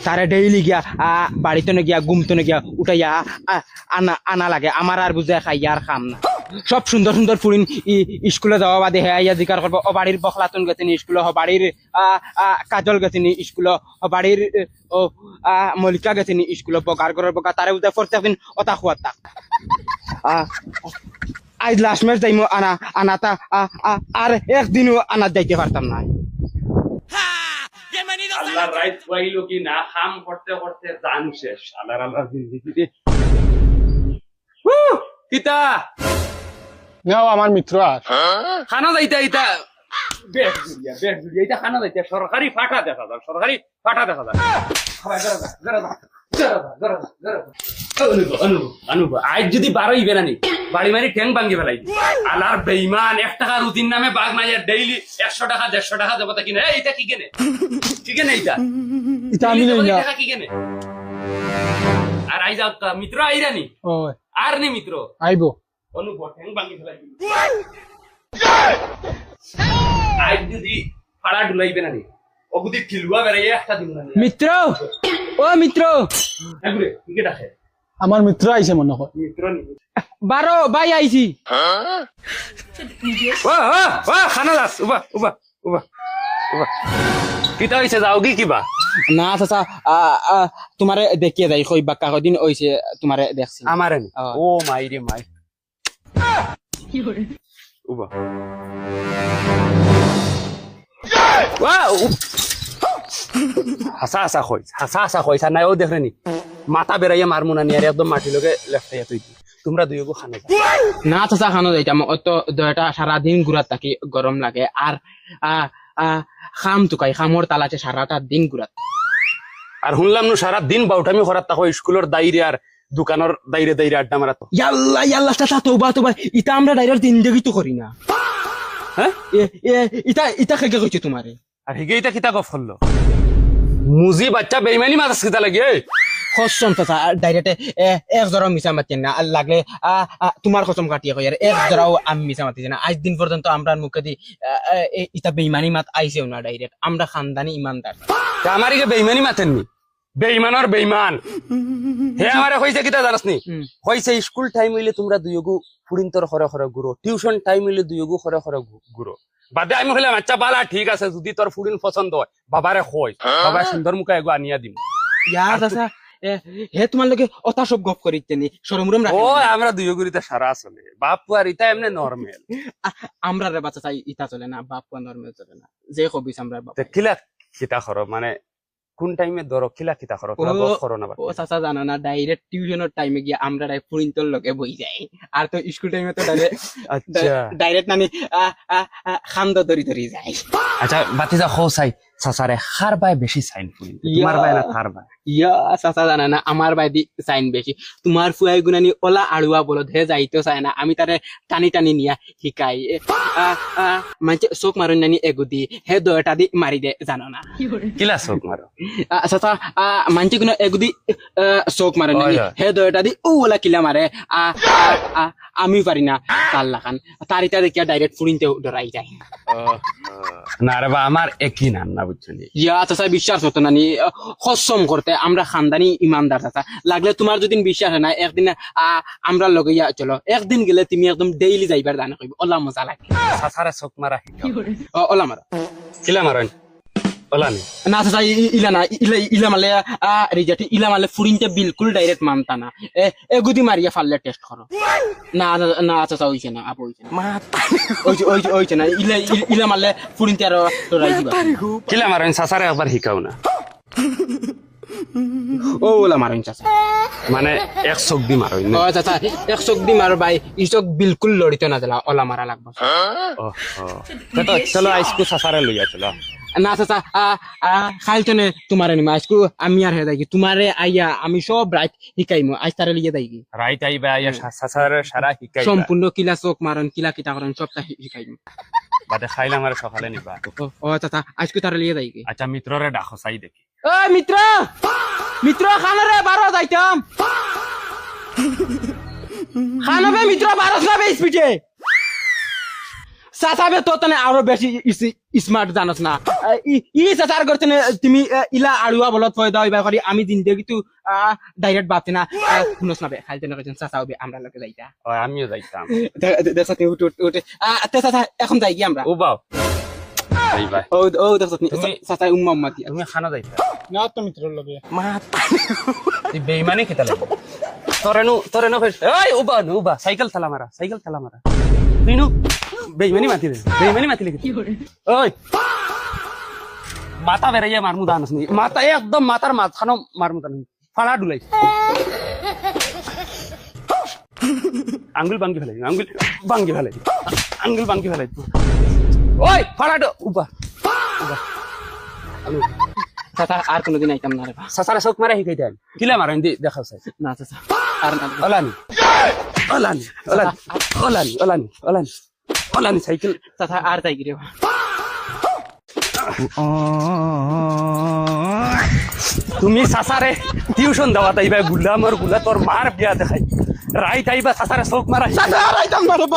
তারে ডেইলি গিয়া বাড়িতে না গিয়া ঘুমতে না গিয়া উঠাইয়া আনা লাগে আমার আর বুঝে খাইয়া আর খাম না সব সুন্দর সুন্দর ফুরিন স্কুলে যাওয়া বাদে হে আইয়া জিকার করবো ও বাড়ির বখলাতন গেছেনি স্কুলে হ বাড়ির কাজল গেছেনি স্কুলে হ বাড়ির ও মল্লিকা গেছেনি স্কুলে বগার ঘরের বগা তারে বুঝে প্রত্যেক দিন ওটা খুয়া থাক আজ লাস্ট ম্যাচ যাইমো আনাতা আর একদিনও আনাত যাইতে পারতাম না আল্লাহ রাইত পাইলো কি না কাম করতে করতে জান শেষ আল্লাহর জিন্দেগিতে কিতা নাও আমার মিত্র আর খানা যাইতা ইতা বেশ জুড়িয়া এটা খানা যাইতা সরকারি ফাটা দেখা যায় সরকারি ফাটা দেখা যায় আজ যদি বারো ইবে না বাড়ি মারি ঠ্যাং ভাঙ্গি ফেলাই আলার বেইমান 1 টাকা রুটিন নামে বাঘ মাইয়া ডেইলি 100 টাকা 150 টাকা দেবতা কিনে এইটা কি কেনে কি কেনে এইটা আমি নেই না কি কেনে আর আই যাও মিত্র আইরানি ওই আর নি মিত্র আইবো অনুভব ঠ্যাং ভাঙ্গি ফেলাই আজ যদি ফাড়া ডুলাইবে না অগুদি ফিলুয়া বেড়াই একটা দিন না মিত্র ও মিত্র এগুরে কি ডাকে আমার মিত্র আইছে মনে হয় মিত্র নি বারো বাই আইছি ও খানা দাস উবা কিতা হইছে যাও কি কিবা না চাচা তোমারে দেখিয়ে যাই কই বাক্কা কদিন হইছে তোমারে দেখছি আমারে ও মাই রে মাই উবা হাসা কইছা নাই ও দেখরেনি মাথা বেড়াইয়া মারমুনা নিয়ে একদম মাটি লগে লেফটাইয়া তুই তোমরা দুইগো খানা না চাচা খানো যাইতাম অত দয়টা সারাদিন ঘুরাত থাকি গরম লাগে আর খাম তুকাই খামর তালাচে সারাটা দিন ঘুরাত আর শুনলাম নু সারা দিন বাউটামি করাত তাকো স্কুলের দাইরে আর দোকানের দাইরে আড্ডা মারাত ইয়াল্লা চাচা তোবা ইটা আমরা ডাইরেক্ট জিন্দেগি তো করি না হ্যাঁ ইটা খেকে কইছে তোমারে আর হিগে ইটা কিতা গফ হলো মুজি বাচ্চা বেইমানি মাথাস কিতা লাগে খসম চাচা ডাইরেক্ট এক জরাও মিছা মাতি না আর লাগলে তোমার কসম কাটিয়ে কই আর এক জরাও আমি মিছা মাতি না আজ দিন পর্যন্ত আমরা মুখে দি ইটা বেইমানি মাত আইছেও না ডাইরেক্ট আমরা খানদানি ইমানদার আমারিকে বেইমানি মাতেননি বেইমানর বেইমান হে আমারে কইছে কিতা জানাস নি কইছে স্কুল টাইম হইলে তোমরা দুইগু ফুরিন্তর খরে ঘুরো টিউশন টাইম হইলে দুইগু খরে ঘুরো বাদে আমি কইলাম আচ্ছা বালা ঠিক আছে যদি তোর ফুরিন পছন্দ হয় বাবারে কই বাবা সুন্দর মুখে এগো আনিয়া দিম ইয়া চাচা হে তোমার লগে অতা সব গপ করিতে নি শরমরম রাখে ও আমরা দুইগুরিতে সারা চলে বাপু আর ইতা এমনি নরমাল আমরা রে বাচ্চা চাই ইতা চলে না বাপু নরমাল চলে না যে কবিস আমরা বাপ কিলা কিতা করো মানে কোন টাইমে ধরো কিলা কিতা করো তোমরা বস করো না ও চাচা জানো না ডাইরেক্ট টিউশনের টাইমে গিয়ে আমরা ফুরিন্তর লগে বই যাই আর তো স্কুল টাইমে তো ডাইরেক্ট নানি খান্দ ধরি যাই আচ্ছা বাতিজা খো চাই চাচারে খার বাই বেশি সাইন ফুরিন তোমার বাই না খার বাই ইয়া চাচা জানা না আমার বাইদি সাইন বেশি তোমার ফুয়াই গুনানি ওলা আড়ুয়া বলদ হে যাইতো চাই না আমি তারে টানি নিয়া শিকাই মানে চোখ মারুন নানি এগুদি হে দয়টা দি মারি দে জানো না কিলা চোখ মারো চাচা মানছি কোনো এগুদি চোখ মারুন নানি হে দয়টা দি ওলা কিলা মারে আমি পারি না তার লাখান তারিটা দেখিয়া ডাইরেক্ট ফুরিনতে ডরাই যায় না রে বা আমার একই নাম না বুঝছেন ইয়া চাচা বিশ্বাস হতো না নি কসম করতে আমরা খানদানি ইমানদার চাচা লাগলে তোমার যদি বিশ্বাস হয় না একদিন আমরা লগে ইয়া চলো একদিন গেলে তুমি একদম ডেইলি যাইবার জানা কইব ওলা মজা লাগে চাচারে চোখ মারা ওলা মারা কিলা মারেন ওলা নি না চাচা ইলা মালে রিজাটি ইলা মালে ফুরিনতে বিলকুল ডাইরেক্ট মানতা না এগুদি মারিয়া ফাললে টেস্ট করো না চাচা হইছে না আপু হইছে না ওইছে না ইলা মালে ফুরিনতে আর তোরাই দিবা কিলা মারেন চাচারে একবার শিখাও না ও ওলা মারেন চাচা মানে এক চোখ দি মারেন ও চাচা এক চোখ দি মার ভাই ই চোখ বিলকুল লড়িতে না দিলা ওলা মারা লাগবে তো চলো আইসকু চাচারে লইয়া চলো না চাচা খাইলতনে তোমারে নিমা আজকু আমি আর হে যাই তোমারে আইয়া আমি সব রাইট শিকাইমু আজ তারে লিয়ে যাই রাইট আইবা আইয়া চাচারে সারা শিকাই সম্পূর্ণ কিলা চোখ মারন কিলা কিতা করেন সবটা শিকাইমু বাদে খাইলাম আর সকালে নিবা ও চাচা আজকু তারে লিয়ে যাই আচ্ছা মিত্ররে ডাকো চাই দেখি ও মিত্র খানারে বারো যাইতাম খানাবে মিত্র বারো যাবে স্পিডে চাচাবে তো তনে আরো বেশি স্মার্ট জানোস না ই চাচার করতে তুমি ইলা আড়ুয়া বলত ফয়দা হইবা করি আমি জিন্দগি তো ডাইরেক্ট ভাবছি না শুনোস না বে খাইতে না কইছেন চাচা হবে আমরা লোকে যাইতা আমিও যাইতাম দেখছ তুমি উঠে উঠে চাচা এখন যাই কি আমরা ও বাও এই ভাই ও দেখছ চাচা উম্মা দিয়া তুমি খানা যাইতা না তো মিত্রর লগে মা এই বেইমানি কিতা লাগে তোরে নো এই উবা সাইকেল থালা মারা তুই নু বেইমানি মাতিলে কি ওই মাথা বেরাইয়া মারমু দানস নি মাথা একদম মাথার মাথানো মারমু দান ফাড়া ডুলাই আঙ্গুল বাঙ্গি ফেলাই ওই ফাড়া উবা চাচা আর কোনোদিন আইতাম না রে সাসারা চোখ মারা শিকাই দেন কিলা মারেন দি দেখাও চাই না চাচা আর না ওলানি সাইকেল চাচা আর যাই কি রে তুমি সাসারে টিউশন দেওয়া তাইবা গুলা তোর মার বিয়া দেখাই রাইত আইবা সাসারে চোখ মারা চাচা আর আইতাম না রে